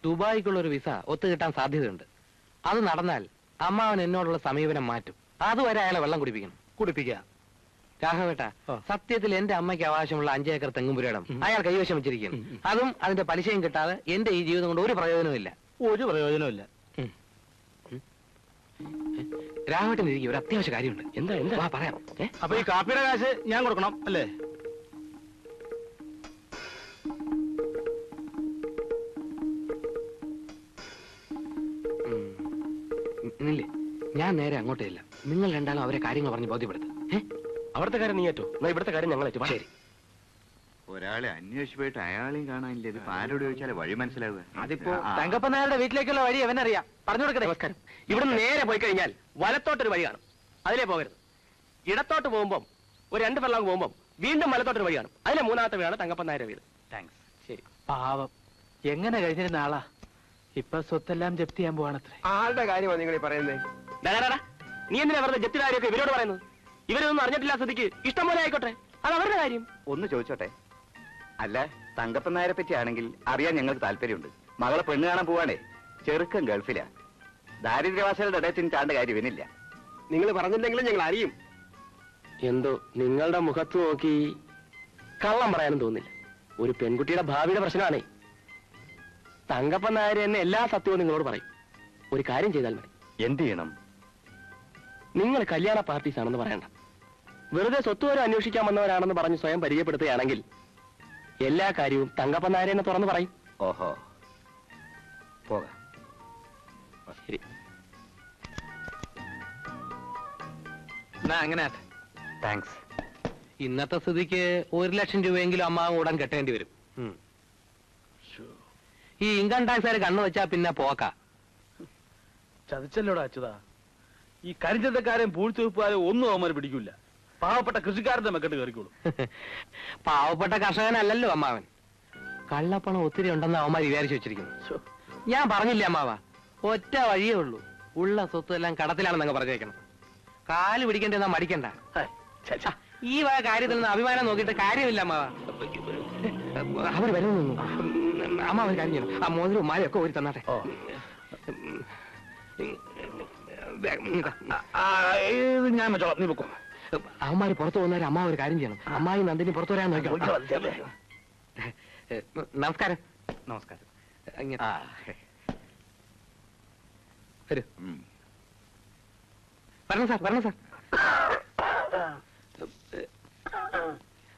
ദുബായിക്കുള്ള ഒരു വിസ ഒത്തുകിട്ടാൻ സാധ്യതയുണ്ട്. അത് നടന്നാൽ അമ്മാവൻ എന്നോടുള്ള സമീപനം മാറ്റും. അതുവരെ അയാളെ വെള്ളം കുടിപ്പിക്കുക. രാഘവേട്ട, സത്യത്തിൽ എന്റെ അമ്മയ്ക്ക് അവകാശമുള്ള 5 ഏക്കർ തെങ്ങുംപുരയിടം അയാൾ കൈവശം വെച്ചിരിക്കുന്നു. അതും അതിന്റെ പലിശയും കിട്ടാതെ എന്റെ ഈ ജീവിതം കൊണ്ട് ഒരു പ്രയോജനവും ഇല്ല. രാഘവേട്ടൻ ഇരിക്കും, ഒരു അത്യാവശ്യ കാര്യമുണ്ട്. എന്താ പറയാം. അപ്പൊ ഈ കാപ്പിയുടെ കാശ് ഞാൻ കൊടുക്കണം അല്ലേ? ഇല്ലേ, ഞാൻ നേരെ അങ്ങോട്ടേ ഇല്ല. നിങ്ങൾ രണ്ടാളും അവരെ കാര്യങ്ങൾ പറഞ്ഞ് ബോധ്യപ്പെടുത്തും. അവിടുത്തെ കാര്യം നീ ഏറ്റു, ഇവിടുത്തെ കാര്യം ഞങ്ങൾ ഏറ്റു. ശരി. ഒരാളെ അന്വേഷിച്ചു പോയിട്ട് അയാളെയും കാണാനില്ല. ഇതിപ്പോ ആരോട് ചോദിച്ചാലേ വഴി മനസ്സിലാവുക. അതിപ്പോ തങ്കപ്പൻ നായരുടെ വീട്ടിലേക്കുള്ള വഴി അവനറിയാം, പറഞ്ഞു കൊടുക്കട്ടെ. നമസ്കാരം. ഇവിടെ നേരെ പോയി കഴിഞ്ഞാൽ വലത്തോട്ടൊരു വഴി കാണും, അതിലേ പോകരുത്. ഇടത്തോട്ട് പോകുമ്പം ഒരു 2 ഫർലോങ് പോകുമ്പം വീണ്ടും വലത്തോട്ടൊരു വഴി കാണും, അതിലെ 3ാമത്തെ വീടാണ് തങ്കപ്പൻ നായരുടെ വീട്. താങ്ക്സ്. ശരി. പാവം എങ്ങനെ കഴിഞ്ഞിരുന്ന ആളാ, ഇപ്പൊ സ്വത്തെല്ലാം ജപ്തി ചെയ്യാൻ പോവാണത്രേ. ആളുടെ കാര്യമാണ് നിങ്ങൾ പറയുന്നത്? നീ എന്തിനാ വെറുതെ ജപ്തിയുടെ കാര്യമൊക്കെ ഇവരോട് പറയുന്നത്? ഇവരൊന്നും അറിഞ്ഞിട്ടില്ല സ്ഥിതിക്ക് ഇഷ്ടം പോലെ ആയിക്കോട്ടെ, അത് അവരുടെ കാര്യം. ഒന്ന് ചോദിച്ചോട്ടെ, അല്ല തങ്കപ്പൻ നായരെ പറ്റി ആണെങ്കിൽ അറിയാൻ ഞങ്ങൾക്ക് താല്പര്യമുണ്ട്. മകളെ പെണ്ണ് കാണാൻ പോവാണേ, ചെറുക്കൻ ഗൾഫിലാ. ദാരിദ്ര്യവാസികളുടെ ഇടത്തിന് ചാണ്ട കാര്യം ഇവനില്ല. നിങ്ങൾ പറഞ്ഞില്ലെങ്കിലും ഞങ്ങൾ അറിയും. എന്തോ നിങ്ങളുടെ മുഖത്ത് നോക്കി കള്ളം പറയാനും തോന്നില്ല. ഒരു പെൺകുട്ടിയുടെ ഭാവിയുടെ പ്രശ്നമാണേ. തങ്കപ്പൻ നായർ എന്നെ എല്ലാ സത്യവും നിങ്ങളോട് പറയും. ഒരു കാര്യം ചെയ്താൽ മതി. എന്ത് ചെയ്യണം? നിങ്ങൾ കല്യാണ പാർട്ടീസ് ആണെന്ന് പറയണ്ട. വെറുതെ സ്വത്തുവരെ അന്വേഷിക്കാൻ വന്നവരാണെന്ന് പറഞ്ഞ് സ്വയം പരിചയപ്പെടുത്തുകയാണെങ്കിൽ എല്ലാ കാര്യവും തങ്കപ്പൻ നായർ എന്നെ തുറന്നു പറയും. ഓഹോ, പോകാം. ശരി. അങ്ങനെ താങ്ക്സ്. ഇന്നത്തെ സ്ഥിതിക്ക് 1 ലക്ഷം രൂപയെങ്കിലും അമ്മാവൻ ഉടൻ കെട്ടേണ്ടി വരും. ഈ ഇൻകം ടാക്സുകാർ കണ്ണു വെച്ചാ പിന്നെ പോക്ക. ചതിച്ചല്ലോടാ അച്യുതാ. ഈ കരിഞ്ചന്തക്കാരെയും പൂഴ്ചവെപ്പുകാരെയും ഒന്നും അവന്മാര് പിടിക്കില്ല. പാവപ്പെട്ട കൃഷിക്കാരന്റെ മെക്കെട്ട് കയറിക്കോളൂ. പാവപ്പെട്ട കർഷകനല്ലല്ലോ അമ്മാവൻ. കള്ളപ്പണം ഒത്തിരി ഉണ്ടെന്ന് അവന്മാർ വിചാരിച്ചു വെച്ചിരിക്കുന്നു. ഞാൻ പറഞ്ഞില്ലേ അമ്മാവ, ഒറ്റ വഴിയേ ഉള്ളൂ. ഉള്ള സ്വത്ത് എല്ലാം കടത്തിലാണെന്നങ്ങ് പറഞ്ഞേക്കണം. കാല് പിടിക്കേണ്ടെന്നാ മടിക്കണ്ട. ഈ വക കാര്യത്തിൽ നിന്ന് അഭിമാനം നോക്കിയിട്ട് കാര്യമില്ല അമ്മാവ. അവർ വരുന്നു. അമ്മ ഒരു കാര്യം ചെയ്യണം, ആ മോതിരവും മാലയൊക്കെ ഓരി തന്നാട്ടെ. ഞാൻ വെച്ചോളാം, നീ വെക്കോ. അവന്മാര് പുറത്തു പോകുന്നവരെ അമ്മ ഒരു കാര്യം ചെയ്യണം. അമ്മായി നന്ദിനി പുറത്തു വരാൻ നോക്കാം. നമസ്കാരം. നമസ്കാരം. വരൂ. വരണം സാർ, വരണം സാർ.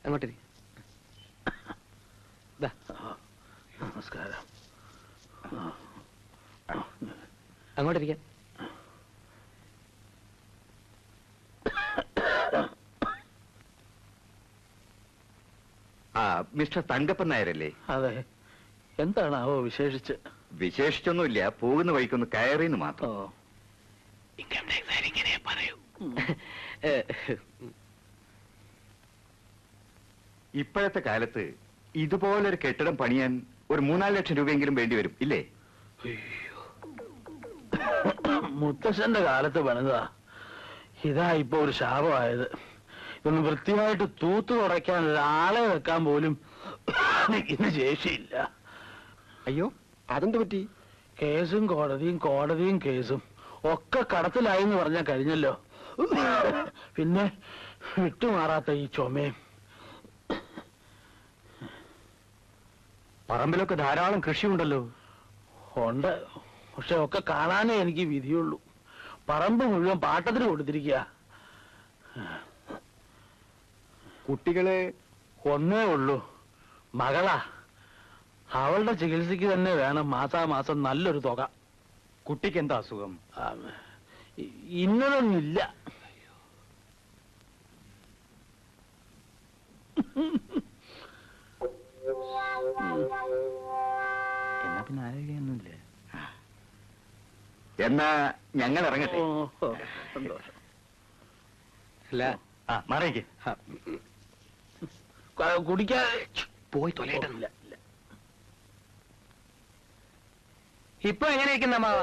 അങ്ങോട്ടേക്ക്. നമസ്കാരം. അങ്ങോട്ടിരിക്കാൻ. മിസ്റ്റർ തങ്കപ്പൻ നായരല്ലേ? അതെ. എന്താണാവോ വിശേഷിച്ച്? വിശേഷിച്ചൊന്നുമില്ല, പോകുന്ന വഴിക്കൊന്ന് കയറിന്ന് മാത്രം. ഇൻകം ടാക്സ് ഇങ്ങനെ പറയൂ. ഇപ്പോഴത്തെ കാലത്ത് ഇതുപോലൊരു കെട്ടിടം പണിയാൻ ഒരു 3-4 ലക്ഷം രൂപയെങ്കിലും വേണ്ടി വരും, ഇല്ലേ? മുത്തശ്ശന്റെ കാലത്ത് പണിതാ. ഇതാ ഇപ്പൊ ഒരു ശാപമായത്. ഇതൊന്ന് വൃത്തിയായിട്ട് തൂത്തു തുടയ്ക്കാൻ ഒരാളെ വെക്കാൻ പോലും ഇന്ന് ശേഷിയില്ല. അയ്യോ, അതെന്ത് പറ്റി? കേസും കോടതിയും, കോടതിയും കേസും ഒക്കെ കടത്തിലായി എന്ന് പറഞ്ഞാൽ കഴിഞ്ഞല്ലോ. പിന്നെ വിട്ടുമാറാത്ത ഈ ചുമയും. പറമ്പിലൊക്കെ ധാരാളം കൃഷിയുണ്ടല്ലോ. ഉണ്ട്, പക്ഷെ ഒക്കെ കാണാനേ എനിക്ക് വിധിയുള്ളൂ. പറമ്പ് മുഴുവൻ പാട്ടത്തിന് കൊടുത്തിരിക്കുക. കുട്ടികളെ ഒന്നേ ഉള്ളൂ, മകളാ. അവളുടെ ചികിത്സയ്ക്ക് തന്നെ വേണം മാസാമാസം നല്ലൊരു തുക. കുട്ടിക്ക് എന്താ അസുഖം? ഇന്നതൊന്നുമില്ല. എന്നാ പിന്നെ ആരോഗ്യമൊന്നുമില്ല. എന്നാ ഞങ്ങൾ ഇറങ്ങട്ടെ. സന്തോഷം. അല്ല, മറിയിക്ക്. കുടിക്കാൻ പോയി തൊലയിട്ടില്ല. ഇപ്പൊ എങ്ങനെയിരിക്കുന്ന അമ്മാവ?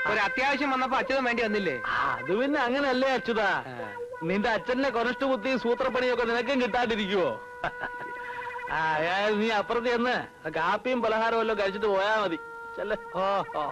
ഒരു അത്യാവശ്യം വന്നപ്പോ അച്ഛനും വേണ്ടി വന്നില്ലേ? അത് പിന്നെ അങ്ങനല്ലേ അച്യുതാ. നിന്റെ അച്ഛനെ കൊനഷ്ട കുത്തിയും സൂത്രപ്പണിയൊക്കെ നിനക്കും കിട്ടാണ്ടിരിക്കുവോ? നീ അപ്പുറത്ത് ചെന്ന് കാപ്പിയും പലഹാരവും എല്ലാം കഴിച്ചിട്ട് പോയാ മതി. ചെല്ല്. ഓ ഓ